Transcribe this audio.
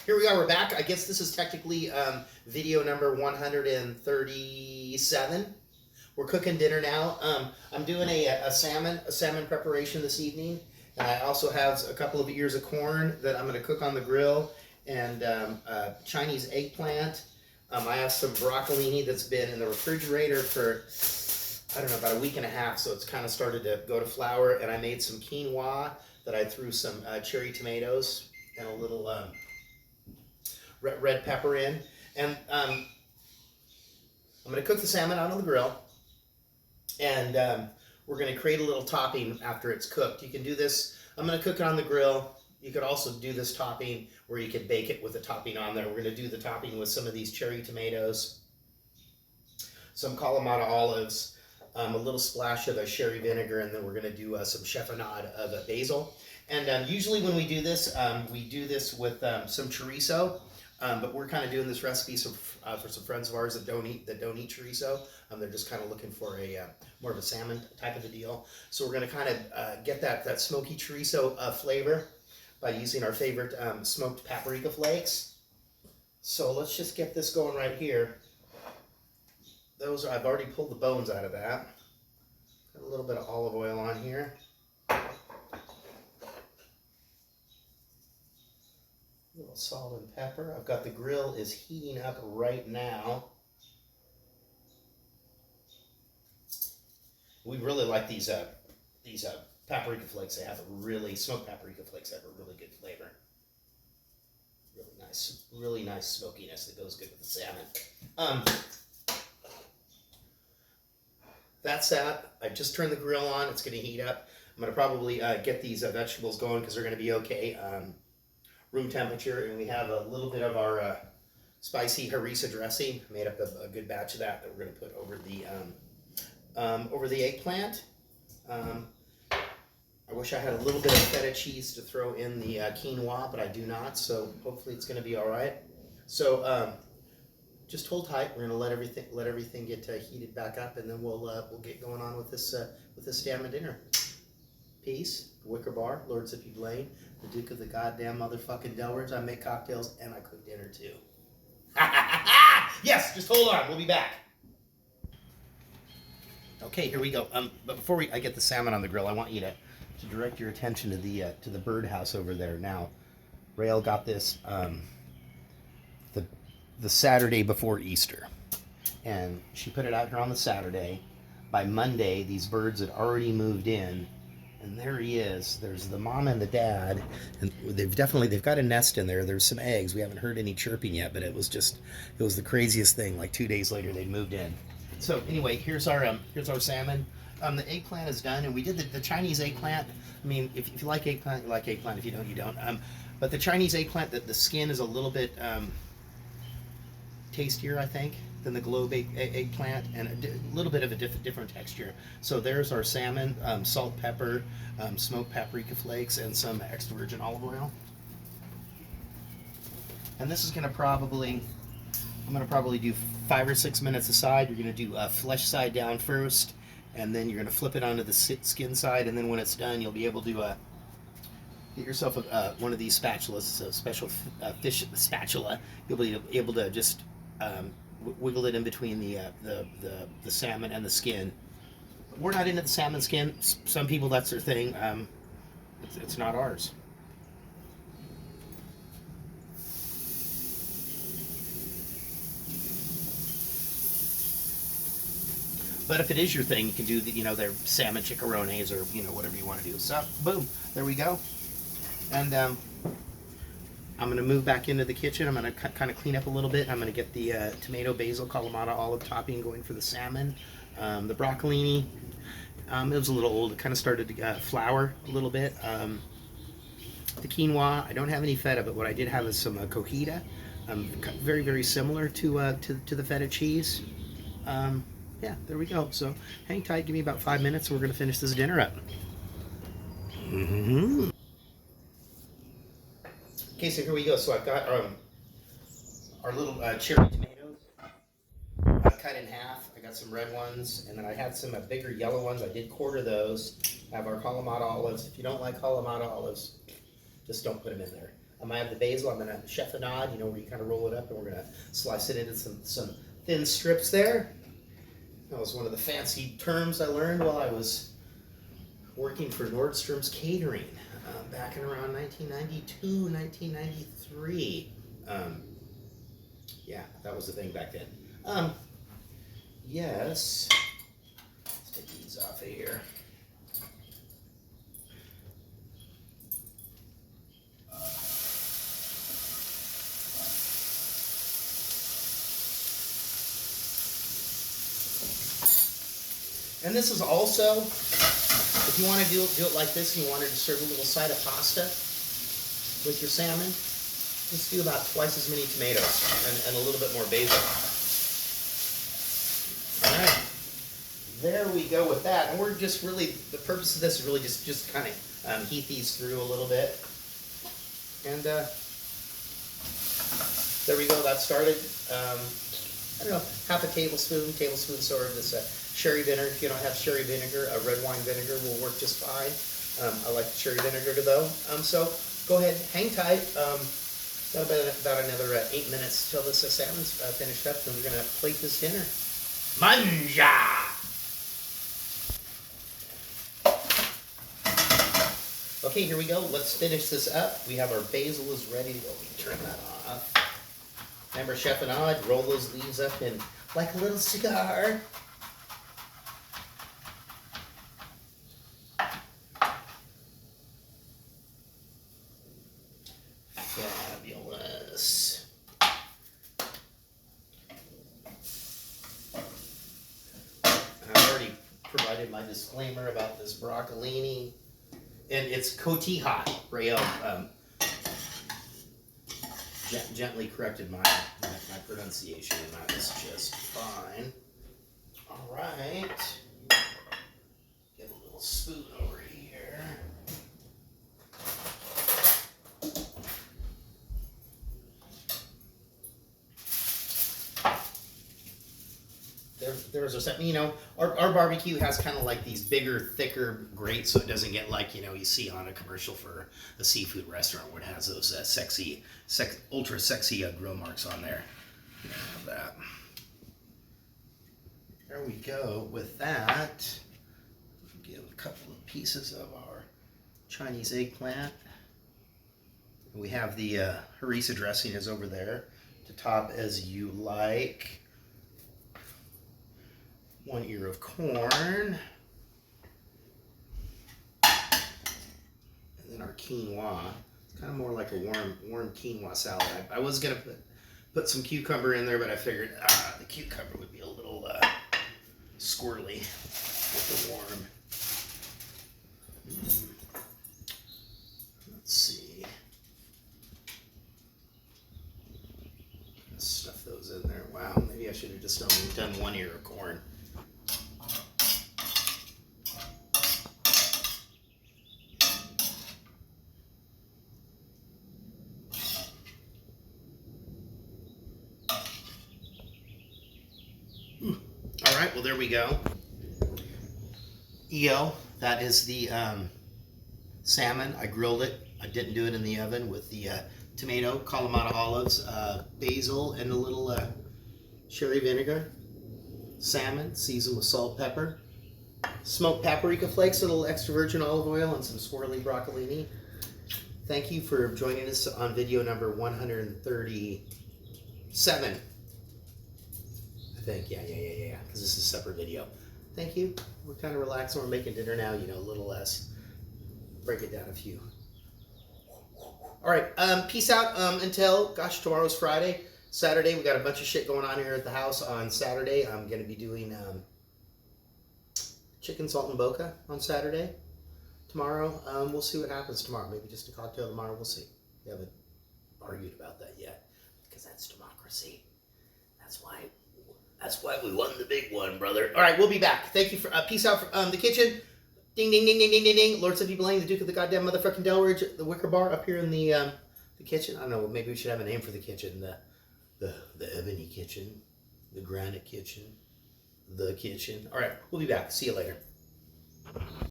Here we are, we're back. I guess this is technically video number 137. We're cooking dinner now. I'm doing a salmon preparation this evening. And I also have a couple of ears of corn that I'm going to cook on the grill, and Chinese eggplant. I have some broccolini that's been in the refrigerator for, I don't know, about a week and a half, so it's kind of started to go to flour. And I made some quinoa that I threw some cherry tomatoes and a little red pepper in. And I'm going to cook the salmon out on the grill. And we're going to create a little topping after it's cooked. You can do this. I'm going to cook it on the grill. You could also do this topping where you could bake it with the topping on there. We're going to do the topping with some of these cherry tomatoes, some Kalamata olives, a little splash of a sherry vinegar, and then we're going to do some chiffonade of basil. And usually when we do this with some chorizo. But we're kind of doing this recipe for some friends of ours that don't eat chorizo. They're just kind of looking for a more of a salmon type of a deal. So we're going to kind of get that smoky chorizo flavor by using our favorite smoked paprika flakes. So let's just get this going right here. I've already pulled the bones out of that. Got a little bit of olive oil on here. A little salt and pepper. I've got the grill is heating up right now. We really like these paprika flakes. They have a smoked paprika flakes have a really good flavor. Really nice smokiness that goes good with the salmon. That's that. I just turned the grill on. It's going to heat up. I'm going to probably get these vegetables going because they're going to be okay. Room temperature, and we have a little bit of our spicy harissa dressing. Made up a good batch of that we're going to put over the eggplant. I wish I had a little bit of feta cheese to throw in the quinoa, but I do not. So hopefully it's going to be all right. So just hold tight. We're going to let everything get heated back up, and then we'll get going on with this salmon dinner. Peace. Wicker Bar, Lord Zippy Blaine, the Duke of the goddamn motherfucking Delwards. I make cocktails and I cook dinner too. Yes, just hold on. We'll be back. Okay, here we go. But before I get the salmon on the grill, I want you to direct your attention to the birdhouse over there. Now, Rael got this the Saturday before Easter, and she put it out here on the Saturday. By Monday, these birds had already moved in. And there he is. There's the mom and the dad, and they've got a nest in there. There's some eggs. We haven't heard any chirping yet, but it was the craziest thing. Like 2 days later, they moved in. So anyway, here's our salmon. The eggplant is done, and we did the Chinese eggplant. I mean, if you like eggplant, you like eggplant. If you don't, you don't. But the Chinese eggplant, the skin is a little bit tastier, I think, than the globe eggplant, and a little bit of a different texture. So there's our salmon, salt, pepper, smoked paprika flakes, and some extra virgin olive oil. And this is I'm gonna probably do 5 or 6 minutes aside. You're gonna do flesh side down first, and then you're gonna flip it onto the skin side, and then when it's done, you'll be able to get yourself one of these spatulas, a special fish spatula. You'll be able to just wiggle it in between the salmon and the skin. We're not into the salmon skin. Some people, that's their thing. It's not ours. But if it is your thing, you can do their salmon chicharrones or whatever you want to do. So boom, there we go. And I'm going to move back into the kitchen. I'm going to kind of clean up a little bit. I'm going to get the tomato, basil, Kalamata olive topping going for the salmon. The broccolini, it was a little old. It kind of started to flour a little bit. The quinoa, I don't have any feta, but what I did have is some cojita. Very, very similar to the feta cheese. Yeah, there we go. So hang tight. Give me about 5 minutes, and we're going to finish this dinner up. Mm-hmm. Okay, so here we go. So I've got our little cherry tomatoes cut in half. I got some red ones, and then I had some bigger yellow ones. I did quarter those. I have our Kalamata olives. If you don't like Kalamata olives, just don't put them in there. I have the basil. I'm going to chiffonade, you know, where you kind of roll it up, and we're going to slice it into some thin strips there. That was one of the fancy terms I learned while I was working for Nordstrom's Catering back in around 1992, 1993. Yeah, that was the thing back then. Yes. Let's take these off of here. And this is also, if you want to do it like this and you wanted to serve a little side of pasta with your salmon, just do about twice as many tomatoes and a little bit more basil. All right, there we go with that. And we're just really, the purpose of this is really just kind of heat these through a little bit. And there we go, that started. I don't know, half a tablespoon sort of this sherry vinegar. If you don't have sherry vinegar, red wine vinegar will work just fine. I like cherry vinegar though. So go ahead, hang tight. Got about another 8 minutes till this salmon's finished up, and we're gonna plate this dinner. Manja! Okay, here we go. Let's finish this up. We have our basil is ready to go. We turn that off. Remember, chiffonade, roll those leaves up in like a little cigar. Fabulous. I've already provided my disclaimer about this broccolini, and it's cotija. Rayo gently corrected my pronunciation, and that is just fine. All right. Get a little spoon over here. There's a set. You know, our barbecue has kind of like these bigger, thicker grates, so it doesn't get like, you know, you see on a commercial for a seafood restaurant where it has those ultra sexy grill marks on there. You know, have that. There we go. With that, give a couple of pieces of our Chinese eggplant. We have the harissa dressing is over there to top as you like. 1 ear of corn, and then our quinoa. It's kind of more like a warm quinoa salad. I was gonna put some cucumber in there, but I figured the cucumber would be a little squirrely with the warm. Let's see. Stuff those in there. Wow, maybe I should have just only done 1 ear of corn. All right, well, there we go. EO, that is the salmon. I grilled it. I didn't do it in the oven with the tomato, Kalamata olives, basil, and a little sherry vinegar. Salmon, seasoned with salt, pepper. Smoked paprika flakes, a little extra virgin olive oil, and some swirly broccolini. Thank you for joining us on video number 137. I think, yeah, because this is a separate video. Thank you. We're kind of relaxing. We're making dinner now, you know, a little less. Break it down a few. All right, peace out until, gosh, tomorrow's Friday. Saturday, we got a bunch of shit going on here at the house. On Saturday, I'm going to be doing chicken salt and boca on Saturday. Tomorrow, we'll see what happens tomorrow. Maybe just a cocktail tomorrow. We'll see. We haven't argued about that yet because that's democracy. That's why we won the big one, brother. All right, we'll be back. Thank you for peace out from the kitchen. Ding, ding, ding, ding, ding, ding, ding. Lord Sidney Blaney, the Duke of the goddamn motherfucking Delaware, the Wicker Bar up here in the kitchen. I don't know. Maybe we should have a name for the kitchen. The ebony kitchen, the granite kitchen, the kitchen. All right, we'll be back. See you later.